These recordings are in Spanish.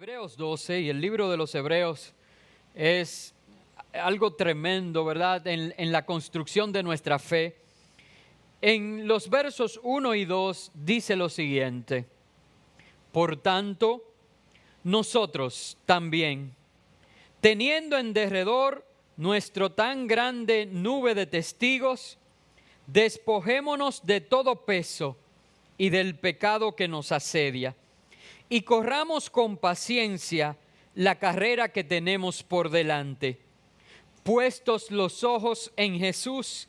Hebreos 12 y el libro de los Hebreos es algo tremendo, ¿verdad? En la construcción de nuestra fe. En los versos 1 y 2 dice lo siguiente: por tanto, nosotros también, teniendo en derredor nuestro tan grande nube de testigos, despojémonos de todo peso y del pecado que nos asedia, y corramos con paciencia la carrera que tenemos por delante, puestos los ojos en Jesús,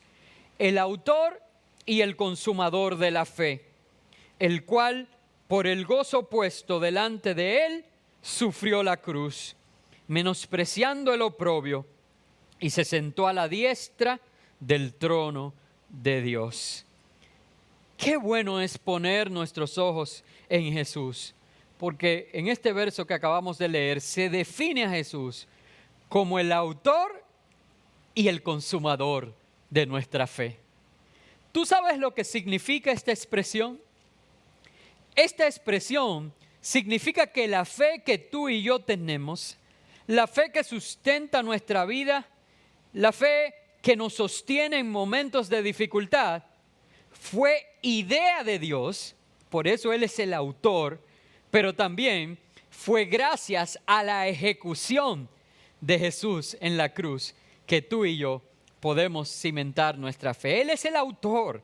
el autor y el consumador de la fe, el cual, por el gozo puesto delante de él, sufrió la cruz, menospreciando el oprobio, y se sentó a la diestra del trono de Dios. Qué bueno es poner nuestros ojos en Jesús, porque en este verso que acabamos de leer se define a Jesús como el autor y el consumador de nuestra fe. ¿Tú sabes lo que significa esta expresión? Esta expresión significa que la fe que tú y yo tenemos, la fe que sustenta nuestra vida, la fe que nos sostiene en momentos de dificultad, fue idea de Dios, por eso Él es el autor, pero también fue gracias a la ejecución de Jesús en la cruz que tú y yo podemos cimentar nuestra fe. Él es el autor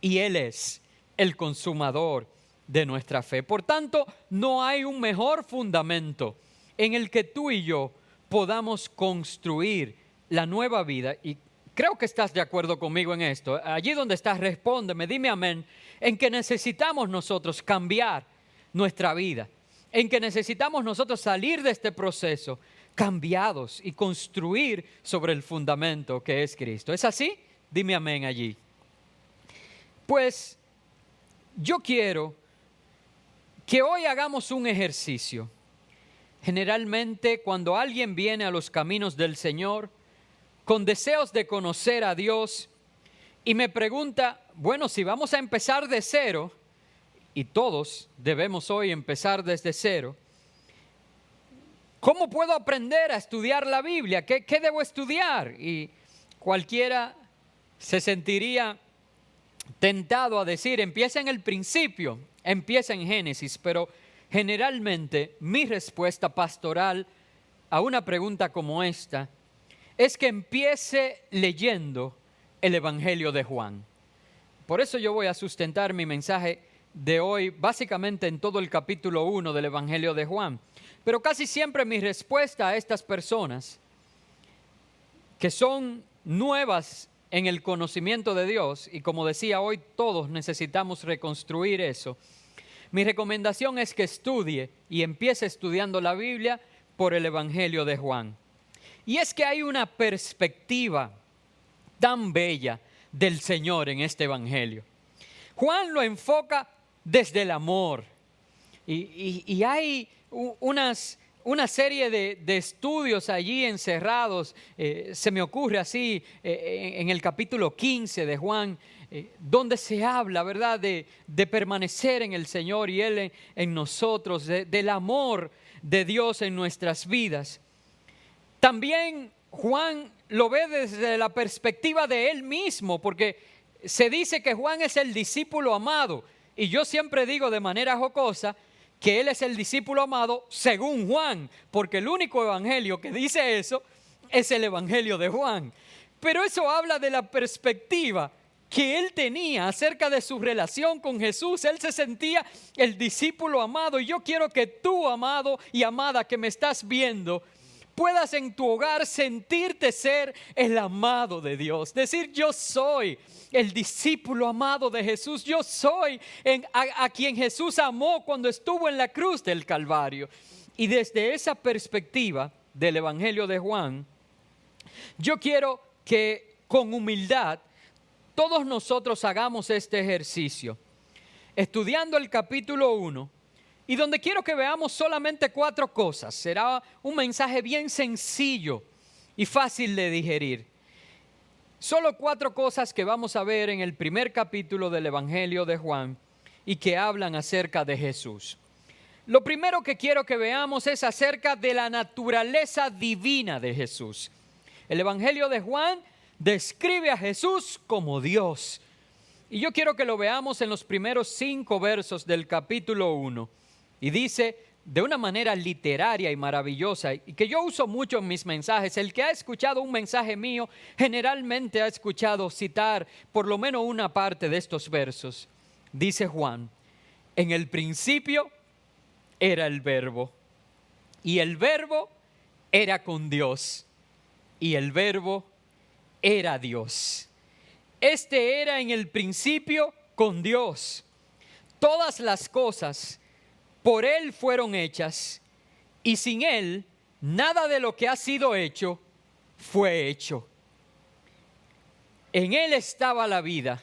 y Él es el consumador de nuestra fe. Por tanto, no hay un mejor fundamento en el que tú y yo podamos construir la nueva vida. Y creo que estás de acuerdo conmigo en esto. Allí donde estás, respóndeme, dime amén, en que necesitamos nosotros cambiar nuestra vida, en que necesitamos nosotros salir de este proceso cambiados y construir sobre el fundamento que es Cristo. ¿Es así? Dime amén allí. Pues yo quiero que hoy hagamos un ejercicio. Generalmente cuando alguien viene a los caminos del Señor con deseos de conocer a Dios y me pregunta, bueno, si vamos a empezar de cero, y todos debemos hoy empezar desde cero, ¿cómo puedo aprender a estudiar la Biblia? ¿Qué debo estudiar? Y cualquiera se sentiría tentado a decir, empieza en el principio, empieza en Génesis, pero generalmente mi respuesta pastoral a una pregunta como esta es que empiece leyendo el Evangelio de Juan. Por eso yo voy a sustentar mi mensaje de hoy básicamente en todo el capítulo 1 del Evangelio de Juan. Pero casi siempre mi respuesta a estas personas que son nuevas en el conocimiento de Dios, y como decía hoy, todos necesitamos reconstruir eso, mi recomendación es que estudie y empiece estudiando la Biblia por el Evangelio de Juan. Y es que hay una perspectiva tan bella del Señor en este Evangelio. Juan lo enfoca desde el amor y hay una serie de estudios allí encerrados, se me ocurre así en el capítulo 15 de Juan, donde se habla, ¿verdad?, de permanecer en el Señor y Él en nosotros, del amor de Dios en nuestras vidas. También Juan lo ve desde la perspectiva de él mismo, porque se dice que Juan es el discípulo amado, y yo siempre digo de manera jocosa que él es el discípulo amado según Juan, porque el único evangelio que dice eso es el evangelio de Juan. Pero eso habla de la perspectiva que él tenía acerca de su relación con Jesús. Él se sentía el discípulo amado, y yo quiero que tú, amado y amada que me estás viendo, puedas en tu hogar sentirte ser el amado de Dios. Decir, yo soy el discípulo amado de Jesús. Yo soy a quien Jesús amó cuando estuvo en la cruz del Calvario. Y desde esa perspectiva del Evangelio de Juan, yo quiero que con humildad todos nosotros hagamos este ejercicio, estudiando el capítulo 1. Y donde quiero que veamos solamente 4 cosas. Será un mensaje bien sencillo y fácil de digerir. Solo 4 cosas que vamos a ver en el primer capítulo del Evangelio de Juan y que hablan acerca de Jesús. Lo primero que quiero que veamos es acerca de la naturaleza divina de Jesús. El Evangelio de Juan describe a Jesús como Dios. Y yo quiero que lo veamos en los primeros 5 versos del capítulo 1. Y dice de una manera literaria y maravillosa, y que yo uso mucho en mis mensajes. El que ha escuchado un mensaje mío generalmente ha escuchado citar por lo menos una parte de estos versos. Dice Juan: en el principio era el Verbo, y el Verbo era con Dios, y el Verbo era Dios. Este era en el principio con Dios. Todas las cosas por Él fueron hechas, y sin Él nada de lo que ha sido hecho fue hecho. En Él estaba la vida,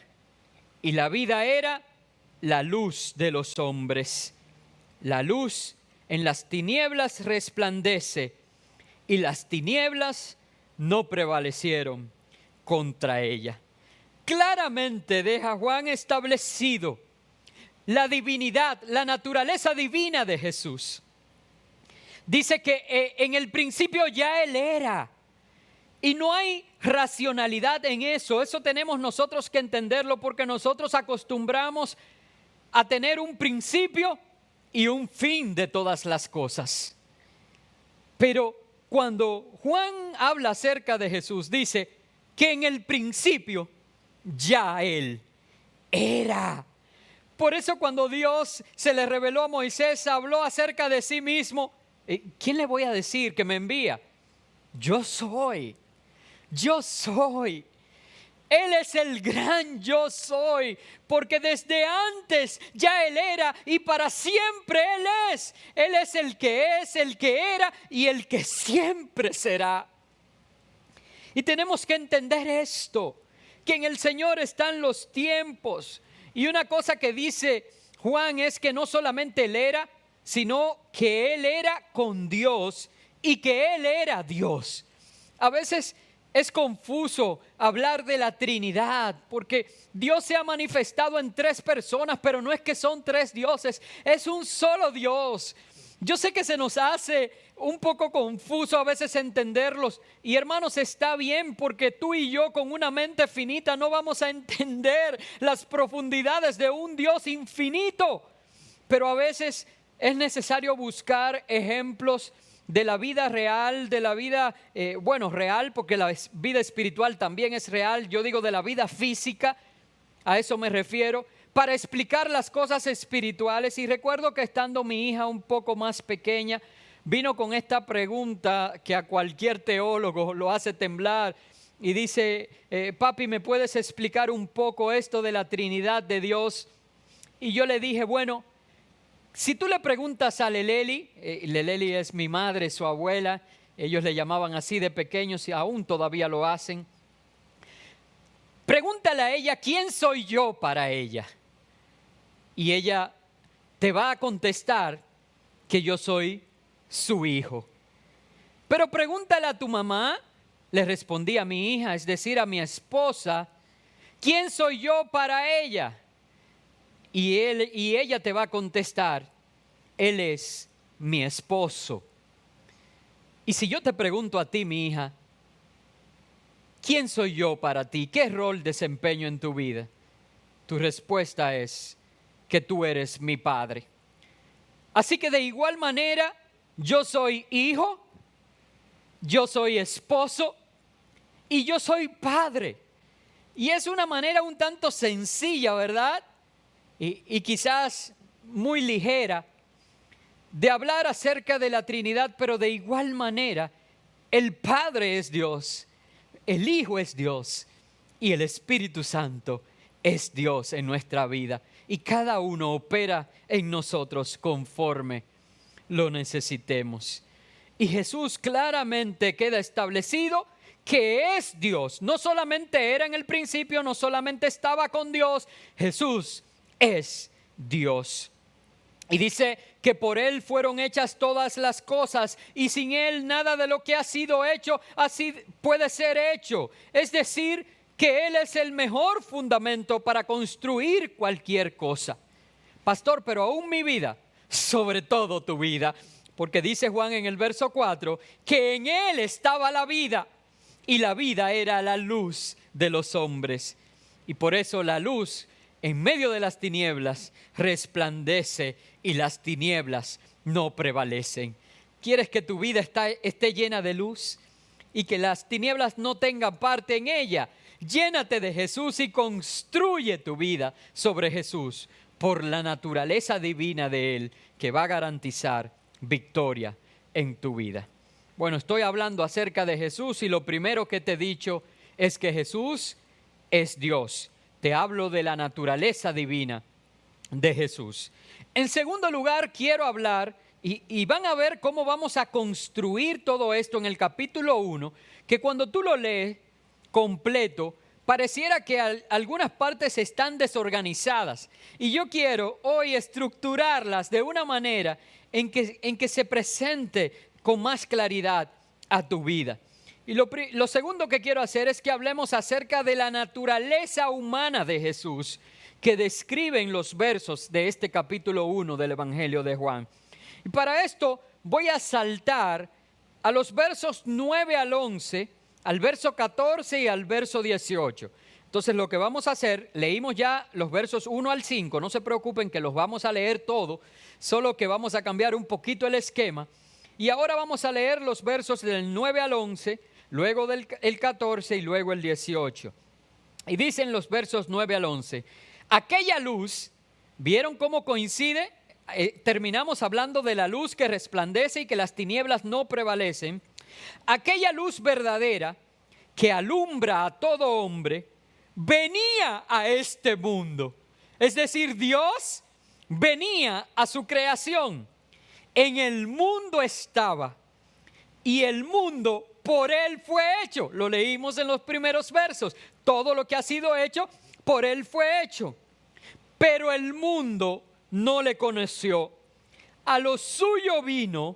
y la vida era la luz de los hombres. La luz en las tinieblas resplandece, y las tinieblas no prevalecieron contra ella. Claramente deja Juan establecido la divinidad, la naturaleza divina de Jesús. Dice que en el principio ya Él era. Y no hay racionalidad en eso. Eso tenemos nosotros que entenderlo, porque nosotros acostumbramos a tener un principio y un fin de todas las cosas. Pero cuando Juan habla acerca de Jesús, dice que en el principio ya Él era. Por eso cuando Dios se le reveló a Moisés, habló acerca de sí mismo. ¿Quién le voy a decir que me envía? Yo soy. Yo soy. Él es el gran yo soy, porque desde antes ya Él era y para siempre Él es. Él es, el que era y el que siempre será. Y tenemos que entender esto, que en el Señor están los tiempos. Y una cosa que dice Juan es que no solamente Él era, sino que Él era con Dios y que Él era Dios. A veces es confuso hablar de la Trinidad, porque Dios se ha manifestado en 3 personas, pero no es que son 3 dioses, es un solo Dios. Yo sé que se nos hace un poco confuso a veces entenderlos, y hermanos, está bien, porque tú y yo con una mente finita no vamos a entender las profundidades de un Dios infinito, pero a veces es necesario buscar ejemplos de la vida real, de la vida, real, porque la vida espiritual también es real. Yo digo de la vida física, a eso me refiero, para explicar las cosas espirituales. Y recuerdo que estando mi hija un poco más pequeña, vino con esta pregunta que a cualquier teólogo lo hace temblar. Y dice: papi, ¿me puedes explicar un poco esto de la Trinidad de Dios? Y yo le dije, bueno, si tú le preguntas a Leleli, Leleli es mi madre, su abuela, ellos le llamaban así de pequeños y aún todavía lo hacen. Pregúntale a ella, ¿quién soy yo para ella? Y ella te va a contestar que yo soy su hijo. Pero pregúntale a tu mamá, le respondí a mi hija, es decir, a mi esposa, ¿quién soy yo para ella? Y ella te va a contestar, Él es mi esposo. Y si yo te pregunto a ti, mi hija, ¿quién soy yo para ti? ¿Qué rol desempeño en tu vida? Tu respuesta es que tú eres mi padre. Así que de igual manera, yo soy hijo, yo soy esposo y yo soy padre. Y es una manera un tanto sencilla, ¿verdad? Y quizás muy ligera de hablar acerca de la Trinidad, pero de igual manera el Padre es Dios, el Hijo es Dios y el Espíritu Santo es Dios en nuestra vida. Y cada uno opera en nosotros conforme lo necesitemos. Y Jesús claramente queda establecido que es Dios. No solamente era en el principio, no solamente estaba con Dios, Jesús es Dios. Y dice que por Él fueron hechas todas las cosas y sin Él nada de lo que ha sido hecho así puede ser hecho. Es decir, que Él es el mejor fundamento para construir cualquier cosa. Pastor, pero aún mi vida sobre todo tu vida. Porque dice Juan en el verso 4 que en Él estaba la vida y la vida era la luz de los hombres. Y por eso la luz en medio de las tinieblas resplandece y las tinieblas no prevalecen. ¿Quieres que tu vida esté llena de luz y que las tinieblas no tengan parte en ella? Llénate de Jesús y construye tu vida sobre Jesús por la naturaleza divina de Él, que va a garantizar victoria en tu vida. Bueno, estoy hablando acerca de Jesús y lo primero que te he dicho es que Jesús es Dios. Te hablo de la naturaleza divina de Jesús. En segundo lugar, quiero hablar, y van a ver cómo vamos a construir todo esto en el capítulo 1, que cuando tú lo lees completo, pareciera que algunas partes están desorganizadas. Y yo quiero hoy estructurarlas de una manera en que se presente con más claridad a tu vida. Y lo segundo que quiero hacer es que hablemos acerca de la naturaleza humana de Jesús, que describen los versos de este capítulo 1 del Evangelio de Juan. Y para esto voy a saltar a los versos 9 al 11, al verso 14 y al verso 18. Entonces lo que vamos a hacer, leímos ya los versos 1 al 5, no se preocupen que los vamos a leer todo, solo que vamos a cambiar un poquito el esquema. Y ahora vamos a leer los versos del 9 al 11, luego el 14 y luego el 18. Y dicen los versos 9 al 11, aquella luz, ¿vieron cómo coincide? Terminamos hablando de la luz que resplandece y que las tinieblas no prevalecen. Aquella luz verdadera que alumbra a todo hombre, venía a este mundo. Es decir, Dios venía a su creación. En el mundo estaba y el mundo por Él fue hecho. Lo leímos en los primeros versos. Todo lo que ha sido hecho, por Él fue hecho. Pero el mundo no le conoció. A lo suyo vino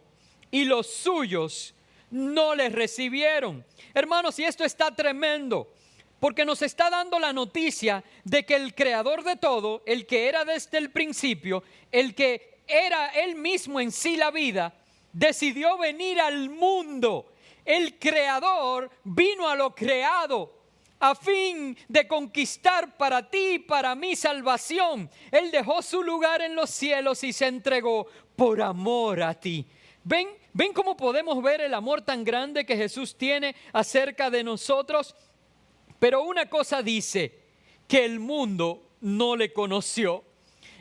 y los suyos no le recibieron. Hermanos, y esto está tremendo, porque nos está dando la noticia de que el creador de todo, el que era desde el principio, el que era Él mismo en sí la vida, decidió venir al mundo. El creador vino a lo creado a fin de conquistar para ti y para mí salvación. Él dejó su lugar en los cielos y se entregó por amor a ti. ¿Ven cómo podemos ver el amor tan grande que Jesús tiene acerca de nosotros? Pero una cosa dice, que el mundo no le conoció.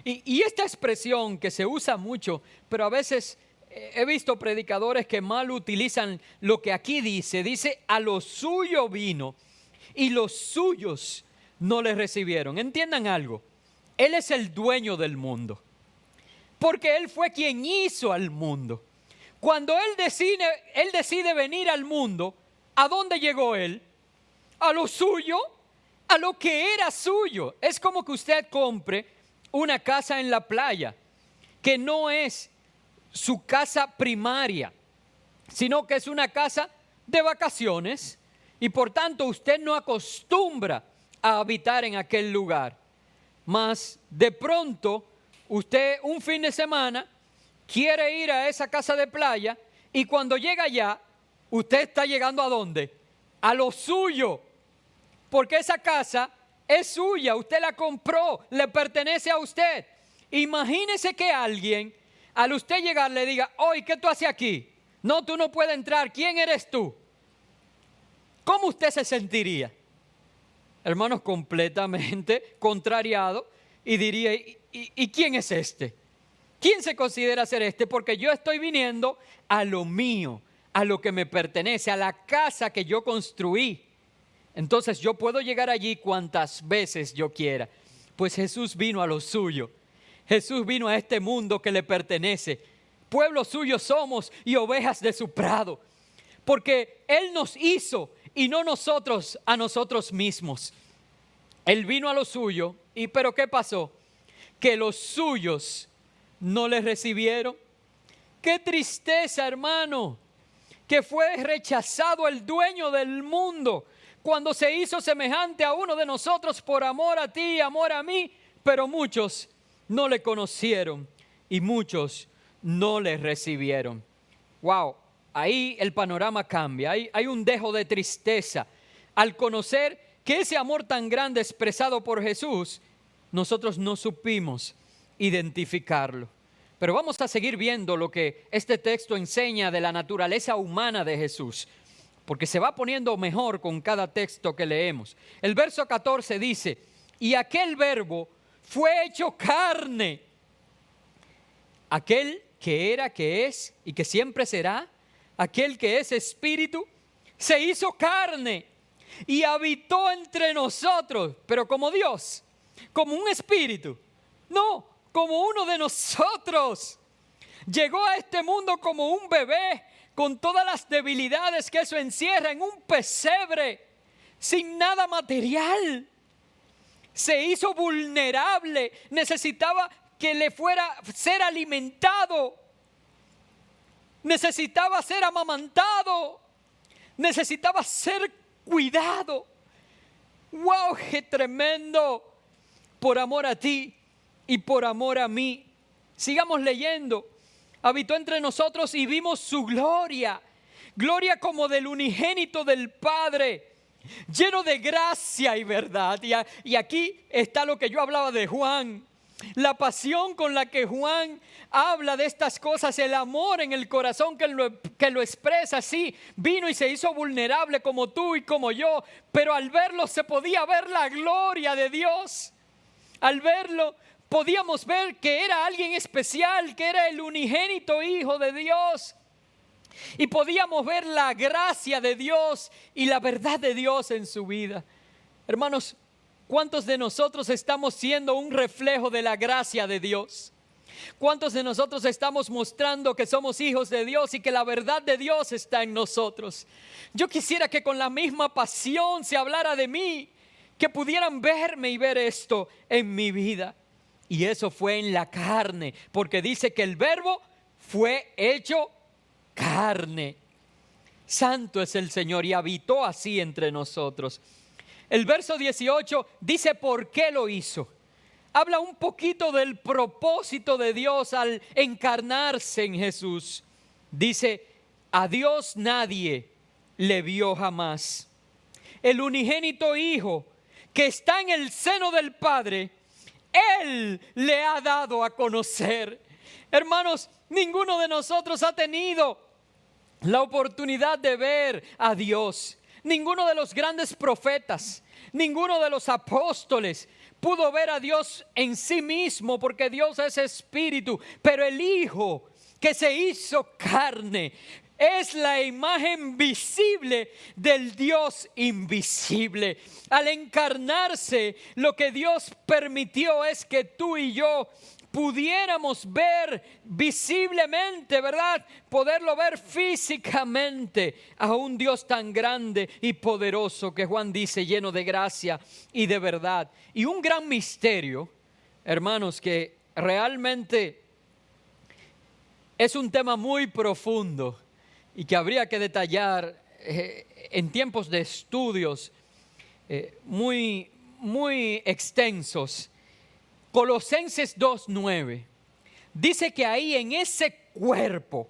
Y esta expresión que se usa mucho, pero a veces he visto predicadores que mal utilizan lo que aquí dice a lo suyo vino y los suyos no le recibieron. Entiendan algo, Él es el dueño del mundo, porque Él fue quien hizo al mundo. Cuando Él decide venir al mundo, ¿a dónde llegó Él? A lo suyo, a lo que era suyo. Es como que usted compre una casa en la playa, que no es su casa primaria, sino que es una casa de vacaciones, y por tanto usted no acostumbra a habitar en aquel lugar. Mas de pronto usted un fin de semana quiere ir a esa casa de playa, y cuando llega allá, usted está llegando ¿a dónde? A lo suyo, porque esa casa es suya, usted la compró, le pertenece a usted. Imagínese que alguien, al usted llegar, le diga, oye, ¿qué tú haces aquí? No, tú no puedes entrar, ¿quién eres tú? ¿Cómo usted se sentiría? Hermanos, completamente contrariado, y diría, ¿y quién es este? ¿Quién se considera ser este? Porque yo estoy viniendo a lo mío, a lo que me pertenece, a la casa que yo construí. Entonces yo puedo llegar allí cuantas veces yo quiera. Pues Jesús vino a lo suyo. Jesús vino a este mundo que le pertenece. Pueblo suyo somos y ovejas de su prado. Porque Él nos hizo y no nosotros a nosotros mismos. Él vino a lo suyo, pero ¿qué pasó? Que los suyos no le recibieron. ¡Qué tristeza, hermano! Que fue rechazado el dueño del mundo cuando se hizo semejante a uno de nosotros por amor a ti y amor a mí, pero muchos no le conocieron. y muchos no le recibieron. Wow, ahí el panorama cambia, hay un dejo de tristeza al conocer que ese amor tan grande expresado por Jesús, nosotros no supimos identificarlo. Pero vamos a seguir viendo lo que este texto enseña de la naturaleza humana de Jesús, porque se va poniendo mejor con cada texto que leemos. El verso 14 dice, y aquel verbo fue hecho carne, aquel que era, que es y que siempre será, aquel que es espíritu, se hizo carne y habitó entre nosotros, pero como Dios, como un espíritu, no, como uno de nosotros. Llegó a este mundo como un bebé, con todas las debilidades que eso encierra, en un pesebre, sin nada material. Se hizo vulnerable, necesitaba que le fuera ser alimentado, necesitaba ser amamantado, necesitaba ser cuidado. ¡Wow! ¡Qué tremendo! Por amor a ti y por amor a mí. Sigamos leyendo. Habitó entre nosotros y vimos su gloria, gloria como del unigénito del Padre, lleno de gracia y verdad. Y aquí está lo que yo hablaba de Juan, la pasión con la que Juan habla de estas cosas, el amor en el corazón que lo expresa así. Vino y se hizo vulnerable como tú y como yo, pero al verlo se podía ver la gloria de Dios. Al verlo podíamos ver que era alguien especial, que era el unigénito Hijo de Dios. Y podíamos ver la gracia de Dios y la verdad de Dios en su vida. Hermanos, ¿cuántos de nosotros estamos siendo un reflejo de la gracia de Dios? ¿Cuántos de nosotros estamos mostrando que somos hijos de Dios y que la verdad de Dios está en nosotros? Yo quisiera que con la misma pasión se hablara de mí, que pudieran verme y ver esto en mi vida. Y eso fue en la carne, porque dice que el verbo fue hecho carne. Santo es el Señor y habitó así entre nosotros. El verso 18 dice por qué lo hizo. Habla un poquito del propósito de Dios al encarnarse en Jesús. Dice, a Dios nadie le vio jamás. El unigénito Hijo que está en el seno del Padre, Él le ha dado a conocer. Hermanos, ninguno de nosotros ha tenido la oportunidad de ver a Dios. Ninguno de los grandes profetas, ninguno de los apóstoles pudo ver a Dios en sí mismo, porque Dios es espíritu. Pero el Hijo que se hizo carne es la imagen visible del Dios invisible. Al encarnarse, lo que Dios permitió es que tú y yo pudiéramos ver visiblemente, ¿verdad? Poderlo ver físicamente a un Dios tan grande y poderoso que Juan dice lleno de gracia y de verdad. Y un gran misterio, hermanos, que realmente es un tema muy profundo y que habría que detallar en tiempos de estudios muy extensos. Colosenses 2:9 dice que ahí en ese cuerpo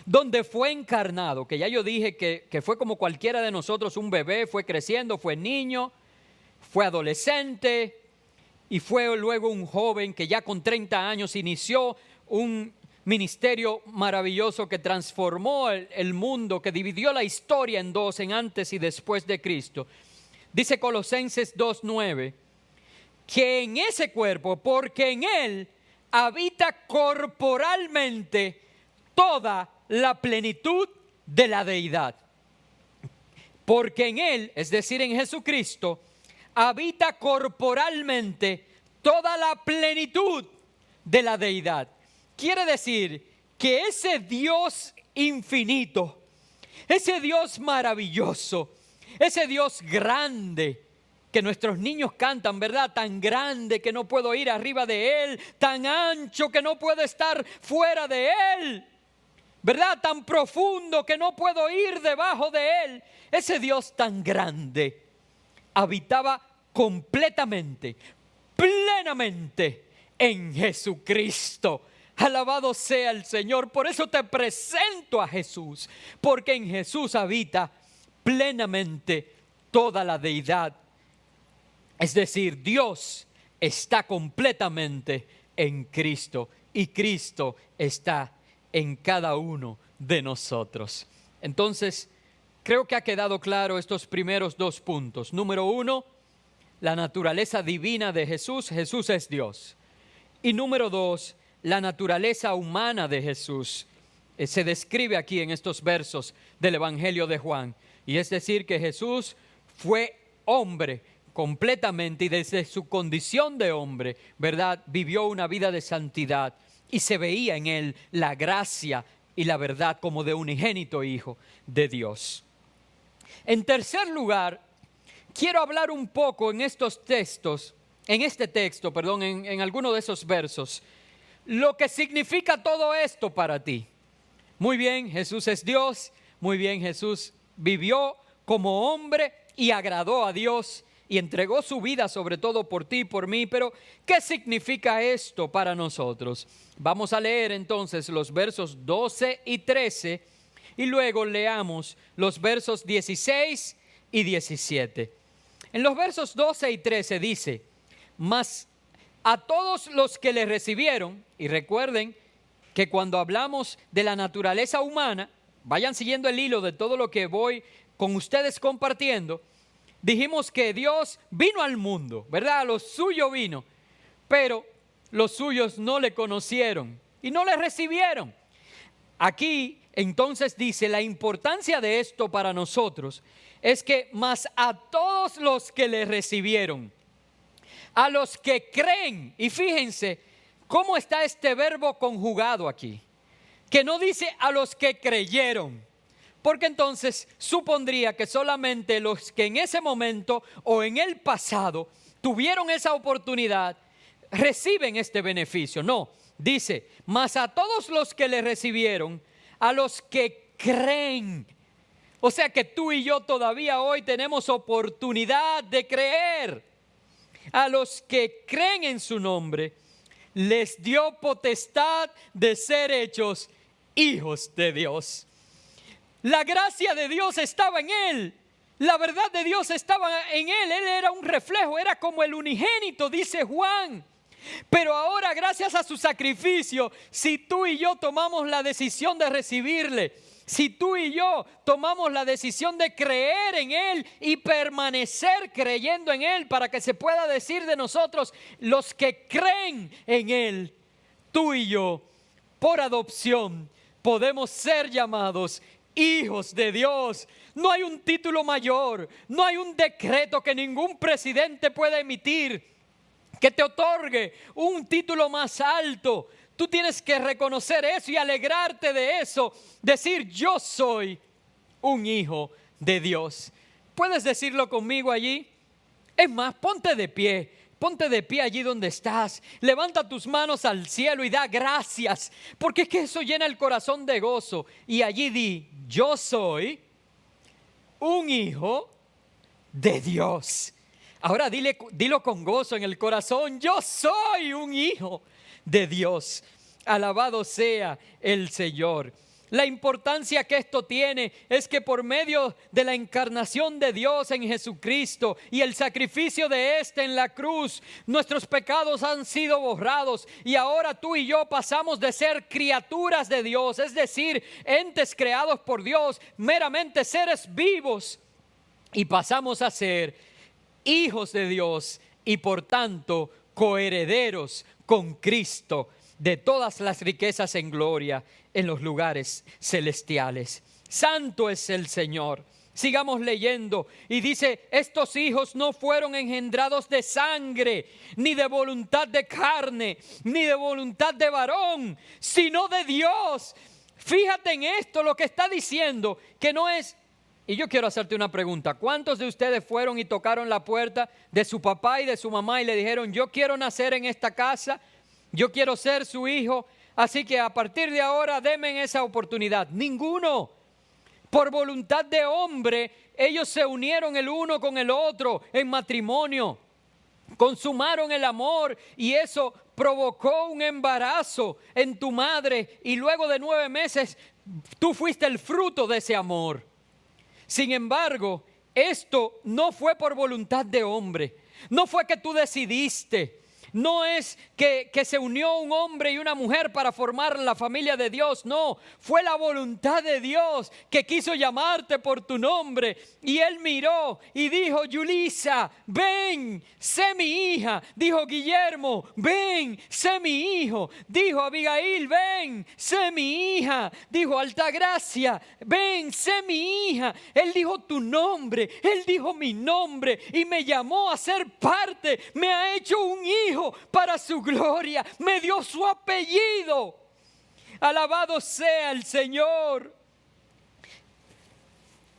donde fue encarnado, que ya yo dije que fue como cualquiera de nosotros, un bebé, fue creciendo, fue niño, fue adolescente y fue luego un joven que ya con 30 años inició un ministerio maravilloso que transformó el mundo, que dividió la historia en dos, en antes y después de Cristo. Dice Colosenses 2:9 que en ese cuerpo, porque en él habita corporalmente toda la plenitud de la deidad. Porque en él, es decir, en Jesucristo, habita corporalmente toda la plenitud de la deidad. Quiere decir que ese Dios infinito, ese Dios maravilloso, ese Dios grande, que nuestros niños cantan, ¿verdad? Tan grande que no puedo ir arriba de Él, tan ancho que no puedo estar fuera de Él, ¿verdad? Tan profundo que no puedo ir debajo de Él. Ese Dios tan grande habitaba completamente, plenamente en Jesucristo. Alabado sea el Señor. Por eso te presento a Jesús, porque en Jesús habita plenamente toda la deidad. Es decir, Dios está completamente en Cristo y Cristo está en cada uno de nosotros. Entonces, creo que ha quedado claro estos primeros dos puntos. Número uno, la naturaleza divina de Jesús. Jesús es Dios. Y número dos, la naturaleza humana de Jesús. Se describe aquí en estos versos del Evangelio de Juan. Y es decir, que Jesús fue hombre completamente y desde su condición de hombre, ¿verdad?, vivió una vida de santidad y se veía en él la gracia y la verdad como de unigénito Hijo de Dios. En tercer lugar, quiero hablar un poco en estos textos, en alguno de esos versos, lo que significa todo esto para ti. Muy bien, Jesús es Dios, muy bien, Jesús vivió como hombre y agradó a Dios y entregó su vida sobre todo por ti y por mí, pero ¿qué significa esto para nosotros? Vamos a leer entonces los versos 12 y 13 y luego leamos los versos 16 y 17. En los versos 12 y 13 dice: mas a todos los que le recibieron, y recuerden que cuando hablamos de la naturaleza humana, vayan siguiendo el hilo de todo lo que voy con ustedes compartiendo, dijimos que Dios vino al mundo, ¿verdad? A lo suyo vino, pero los suyos no le conocieron y no le recibieron. Aquí entonces dice, la importancia de esto para nosotros es que más a todos los que le recibieron, a los que creen, y fíjense cómo está este verbo conjugado aquí, que no dice a los que creyeron, porque entonces supondría que solamente los que en ese momento o en el pasado tuvieron esa oportunidad reciben este beneficio. No, dice, mas a todos los que le recibieron, a los que creen. O sea que tú y yo todavía hoy tenemos oportunidad de creer. A los que creen en su nombre, les dio potestad de ser hechos hijos de Dios. La gracia de Dios estaba en él. La verdad de Dios estaba en él. Él era un reflejo, era como el unigénito, dice Juan. Pero ahora, gracias a su sacrificio, si tú y yo tomamos la decisión de recibirle, si tú y yo tomamos la decisión de creer en él y permanecer creyendo en él, para que se pueda decir de nosotros, los que creen en él, tú y yo, por adopción, podemos ser llamados hijos de Dios. No hay un título mayor, no hay un decreto que ningún presidente pueda emitir que te otorgue un título más alto. Tú tienes que reconocer eso y alegrarte de eso, decir yo soy un hijo de Dios. ¿Puedes decirlo conmigo allí? Es más, ponte de pie allí donde estás, levanta tus manos al cielo y da gracias, porque es que eso llena el corazón de gozo. Y allí di, yo soy un hijo de Dios. Ahora dilo con gozo en el corazón, yo soy un hijo de Dios. Alabado sea el Señor. La importancia que esto tiene es que por medio de la encarnación de Dios en Jesucristo y el sacrificio de éste en la cruz, nuestros pecados han sido borrados y ahora tú y yo pasamos de ser criaturas de Dios, es decir, entes creados por Dios, meramente seres vivos, y pasamos a ser hijos de Dios y por tanto coherederos con Cristo de todas las riquezas en gloria en los lugares celestiales. Santo es el Señor. Sigamos leyendo y dice, estos hijos no fueron engendrados de sangre, ni de voluntad de carne, ni de voluntad de varón, sino de Dios. Fíjate en esto, lo que está diciendo, que no es. Y yo quiero hacerte una pregunta. ¿Cuántos de ustedes fueron y tocaron la puerta de su papá y de su mamá y le dijeron, yo quiero nacer en esta casa, yo quiero ser su hijo, así que a partir de ahora denme esa oportunidad? Ninguno. Por voluntad de hombre, ellos se unieron el uno con el otro en matrimonio. consumaron el amor y eso provocó un embarazo en tu madre y luego de 9 meses tú fuiste el fruto de ese amor. Sin embargo, esto no fue por voluntad de hombre, no fue que tú decidiste. No es que se unió un hombre y una mujer para formar la familia de Dios. No, fue la voluntad de Dios que quiso llamarte por tu nombre. Y Él miró y dijo, Yulisa, ven, sé mi hija. Dijo Guillermo, ven, sé mi hijo. Dijo Abigail, ven, sé mi hija. Dijo Altagracia, ven, sé mi hija. Él dijo tu nombre, Él dijo mi nombre y me llamó a ser parte. Me ha hecho un hijo para su gloria, me dio su apellido. Alabado sea el Señor.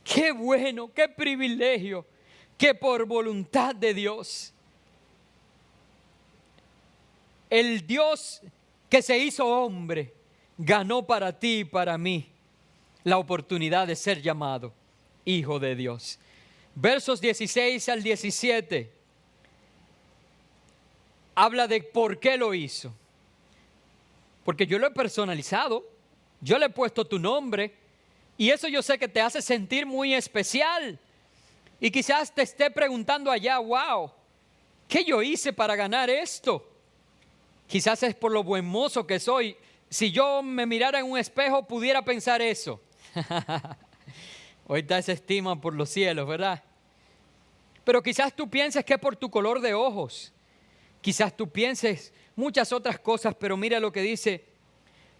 Qué bueno, qué privilegio que por voluntad de Dios, el Dios que se hizo hombre, ganó para ti y para mí la oportunidad de ser llamado hijo de Dios. Versos 16 al 17. Habla de por qué lo hizo. Porque yo lo he personalizado, yo le he puesto tu nombre y eso yo sé que te hace sentir muy especial. Y quizás te esté preguntando allá, wow, ¿qué yo hice para ganar esto? Quizás es por lo buen mozo que soy. Si yo me mirara en un espejo pudiera pensar eso. Ahorita se estima por los cielos, ¿verdad? Pero quizás tú pienses que es por tu color de ojos. Quizás tú pienses muchas otras cosas, pero mira lo que dice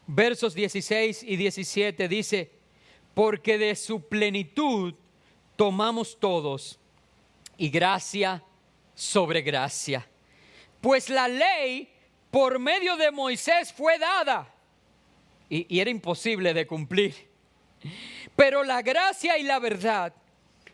versos 16 y 17. Dice, porque de su plenitud tomamos todos y gracia sobre gracia. Pues la ley por medio de Moisés fue dada y era imposible de cumplir. Pero la gracia y la verdad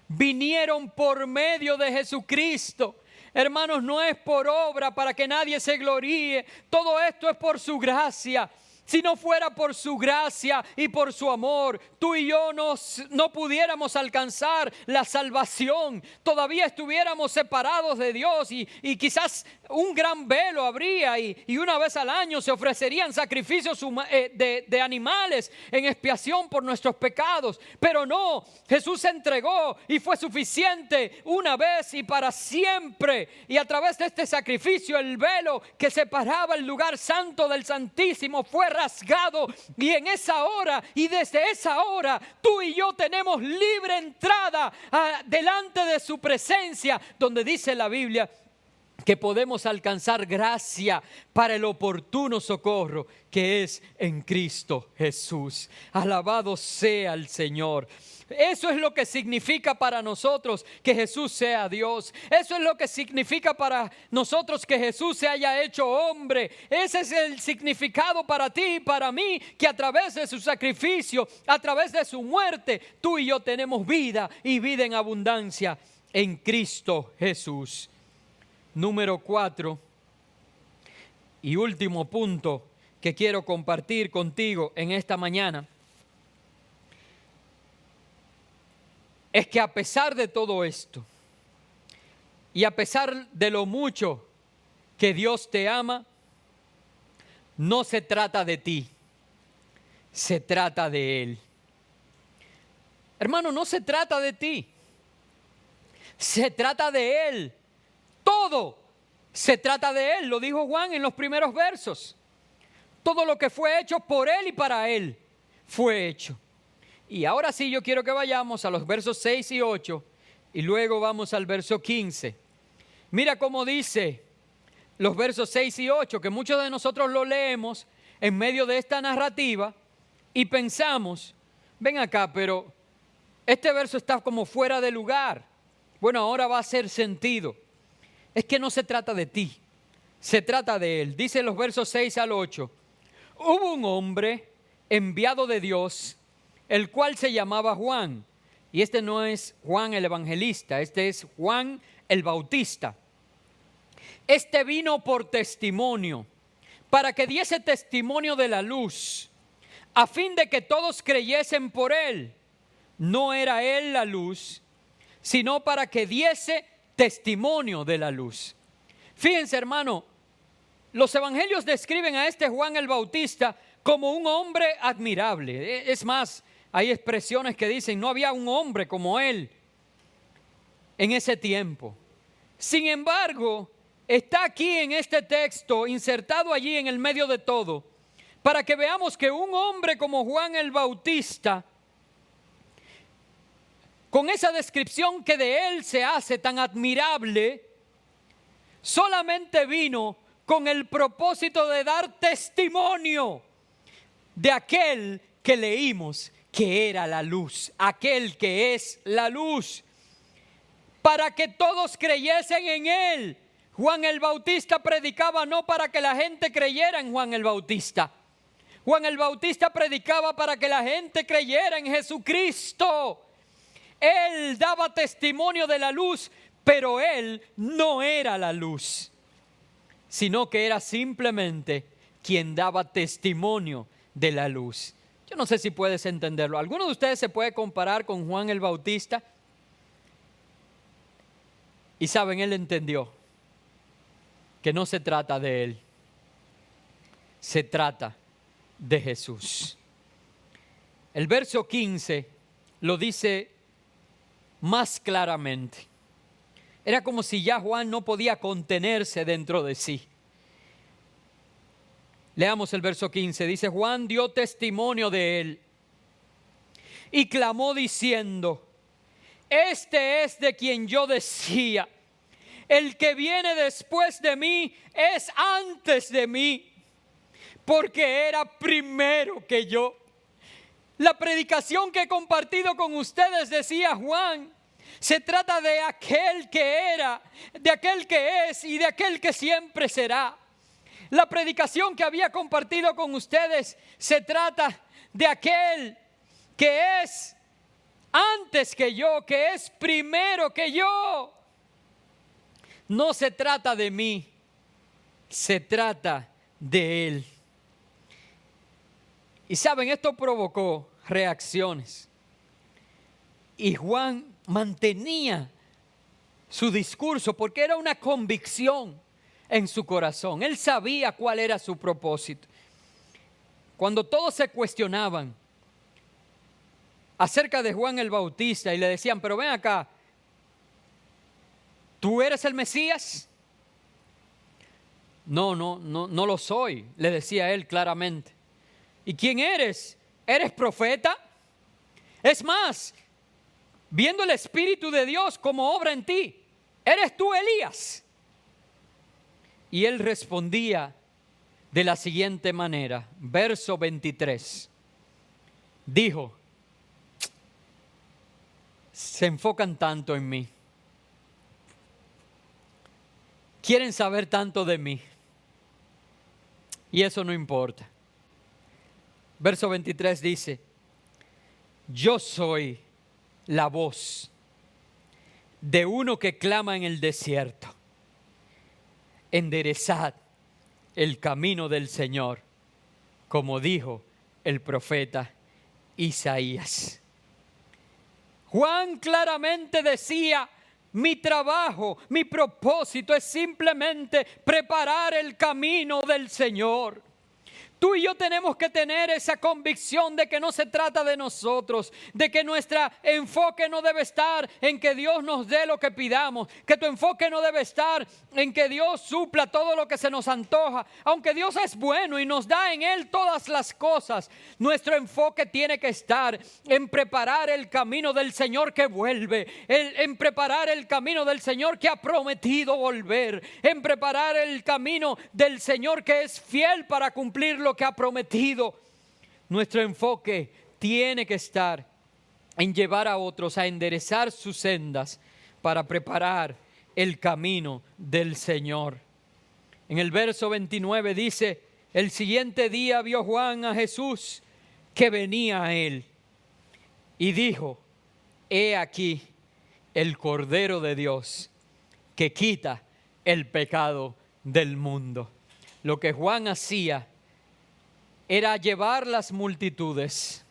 vinieron por medio de Jesucristo. Hermanos, no es por obra para que nadie se gloríe. Todo esto es por su gracia. Si no fuera por su gracia y por su amor, tú y yo no pudiéramos alcanzar la salvación. Todavía estuviéramos separados de Dios y quizás un gran velo habría y una vez al año se ofrecerían sacrificios de animales en expiación por nuestros pecados. Pero no, Jesús se entregó y fue suficiente una vez y para siempre. Y a través de este sacrificio el velo que separaba el lugar santo del Santísimo fue rasgado y en esa hora y desde esa hora tú y yo tenemos libre entrada delante de su presencia, donde dice la Biblia que podemos alcanzar gracia para el oportuno socorro que es en Cristo Jesús. Alabado sea el Señor. Eso es lo que significa para nosotros que Jesús sea Dios. Eso es lo que significa para nosotros que Jesús se haya hecho hombre. Ese es el significado para ti y para mí, que a través de su sacrificio, a través de su muerte, tú y yo tenemos vida y vida en abundancia en Cristo Jesús. Número 4 y último punto que quiero compartir contigo en esta mañana es que a pesar de todo esto y a pesar de lo mucho que Dios te ama, no se trata de ti, se trata de Él. Hermano, no se trata de ti, se trata de Él. Todo se trata de Él, lo dijo Juan en los primeros versos. Todo lo que fue hecho por Él y para Él fue hecho. Y ahora sí yo quiero que vayamos a los versos 6 y 8 y luego vamos al verso 15. Mira cómo dice los versos 6 y 8, que muchos de nosotros lo leemos en medio de esta narrativa y pensamos, ven acá, pero este verso está como fuera de lugar. Bueno, ahora va a hacer sentido. Es que no se trata de ti, se trata de Él. Dice los versos 6 al 8, hubo un hombre enviado de Dios, el cual se llamaba Juan. Y este no es Juan el evangelista, este es Juan el Bautista. Este vino por testimonio, para que diese testimonio de la luz, a fin de que todos creyesen por él. No era él la luz, sino para que diese testimonio de la luz. Fíjense, hermano, los evangelios describen a este Juan el Bautista como un hombre admirable. Es más, hay expresiones que dicen, no había un hombre como él en ese tiempo. Sin embargo, está aquí en este texto, insertado allí en el medio de todo, para que veamos que un hombre como Juan el Bautista, con esa descripción que de él se hace tan admirable, solamente vino con el propósito de dar testimonio de aquel que leímos que era la luz, aquel que es la luz, para que todos creyesen en él. Juan el Bautista predicaba no para que la gente creyera en Juan el Bautista. Juan el Bautista predicaba para que la gente creyera en Jesucristo. Él daba testimonio de la luz, pero él no era la luz, sino que era simplemente quien daba testimonio de la luz. Yo no sé si puedes entenderlo. ¿Alguno de ustedes se puede comparar con Juan el Bautista? Y saben, él entendió que no se trata de él, se trata de Jesús. El verso 15 lo dice más claramente. Era como si ya Juan no podía contenerse dentro de sí. Leamos el verso 15. Dice, Juan dio testimonio de él y clamó diciendo, este es de quien yo decía, el que viene después de mí es antes de mí, porque era primero que yo. La predicación que he compartido con ustedes, decía Juan, se trata de aquel que era, de aquel que es y de aquel que siempre será. La predicación que había compartido con ustedes se trata de aquel que es antes que yo, que es primero que yo. No se trata de mí, se trata de él. Y saben, esto provocó reacciones. Y Juan mantenía su discurso porque era una convicción en su corazón. Él sabía cuál era su propósito. Cuando todos se cuestionaban acerca de Juan el Bautista y le decían, pero ven acá, ¿tú eres el Mesías? No lo soy, le decía él claramente. ¿Y quién eres? ¿Eres profeta? Es más, viendo el Espíritu de Dios como obra en ti, ¿eres tú Elías? Y él respondía de la siguiente manera, verso 23. Dijo, se enfocan tanto en mí, quieren saber tanto de mí, y eso no importa. Verso 23 dice, yo soy la voz de uno que clama en el desierto, enderezad el camino del Señor, como dijo el profeta Isaías. Juan claramente decía, mi trabajo, mi propósito es simplemente preparar el camino del Señor. Tú y yo tenemos que tener esa convicción de que no se trata de nosotros, de que nuestro enfoque no debe estar en que Dios nos dé lo que pidamos, que tu enfoque no debe estar en que Dios supla todo lo que se nos antoja. Aunque Dios es bueno y nos da en Él todas las cosas, nuestro enfoque tiene que estar en preparar el camino del Señor que vuelve, en preparar el camino del Señor que ha prometido volver, en preparar el camino del Señor que es fiel para cumplir lo que ha prometido. Nuestro enfoque tiene que estar en llevar a otros a enderezar sus sendas para preparar el camino del Señor. En el verso 29 dice, el siguiente día vio Juan a Jesús que venía a él y dijo, he aquí el Cordero de Dios que quita el pecado del mundo. Lo que Juan hacía era llevar las multitudes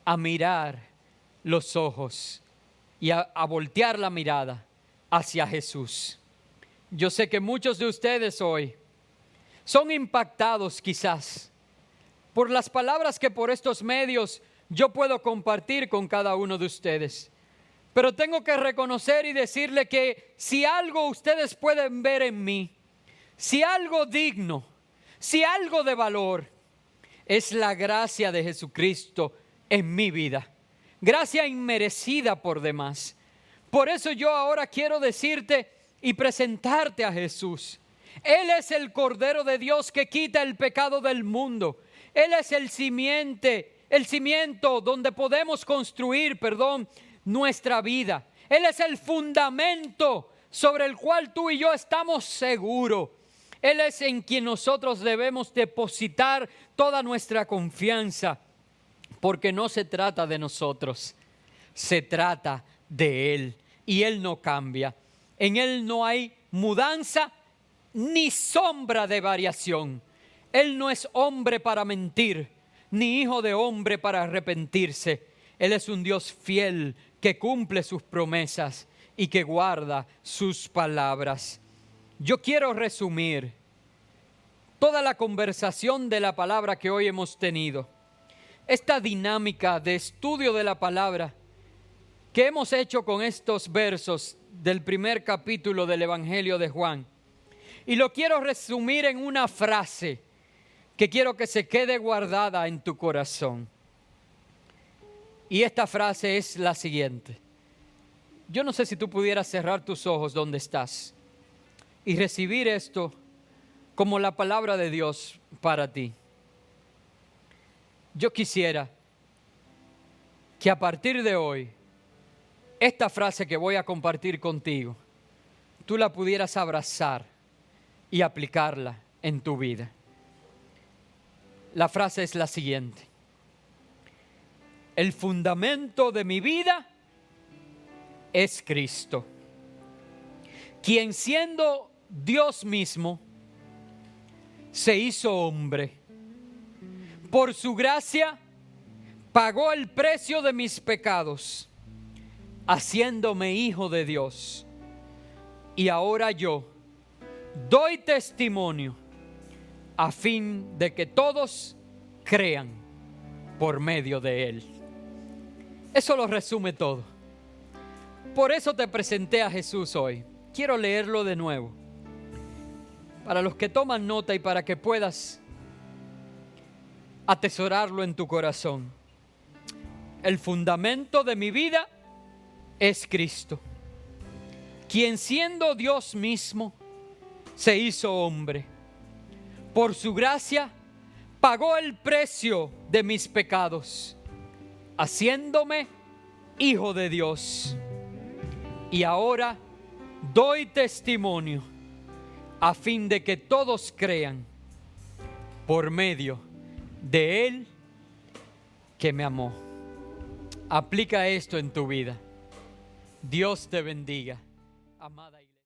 a mirar los ojos y a voltear la mirada hacia Jesús. Yo sé que muchos de ustedes hoy son impactados quizás por las palabras que por estos medios yo puedo compartir con cada uno de ustedes. Pero tengo que reconocer y decirle que si algo ustedes pueden ver en mí, si algo digno, si algo de valor, es la gracia de Jesucristo en mi vida. Gracia inmerecida por demás. Por eso yo ahora quiero decirte y presentarte a Jesús. Él es el Cordero de Dios que quita el pecado del mundo. Él es el cimiento donde podemos construir, nuestra vida. Él es el fundamento sobre el cual tú y yo estamos seguros. Él es en quien nosotros debemos depositar toda nuestra confianza, porque no se trata de nosotros, se trata de Él, y Él no cambia. En Él no hay mudanza ni sombra de variación. Él no es hombre para mentir, ni hijo de hombre para arrepentirse. Él es un Dios fiel que cumple sus promesas y que guarda sus palabras. Yo quiero resumir toda la conversación de la palabra que hoy hemos tenido. Esta dinámica de estudio de la palabra que hemos hecho con estos versos del primer capítulo del Evangelio de Juan. Y lo quiero resumir en una frase que quiero que se quede guardada en tu corazón. Y esta frase es la siguiente. Yo no sé si tú pudieras cerrar tus ojos donde estás y recibir esto como la palabra de Dios para ti. Yo quisiera que a partir de hoy, esta frase que voy a compartir contigo, tú la pudieras abrazar y aplicarla en tu vida. La frase es la siguiente. El fundamento de mi vida es Cristo, quien siendo Dios mismo, se hizo hombre. Por su gracia, pagó el precio de mis pecados, haciéndome hijo de Dios. Y ahora yo doy testimonio a fin de que todos crean por medio de Él. Eso lo resume todo. Por eso te presenté a Jesús hoy. Quiero leerlo de nuevo, para los que toman nota y para que puedas atesorarlo en tu corazón. El fundamento de mi vida es Cristo, quien siendo Dios mismo, se hizo hombre. Por su gracia, pagó el precio de mis pecados, haciéndome hijo de Dios. Y ahora doy testimonio a fin de que todos crean por medio de Él que me amó. Aplica esto en tu vida. Dios te bendiga, amada iglesia.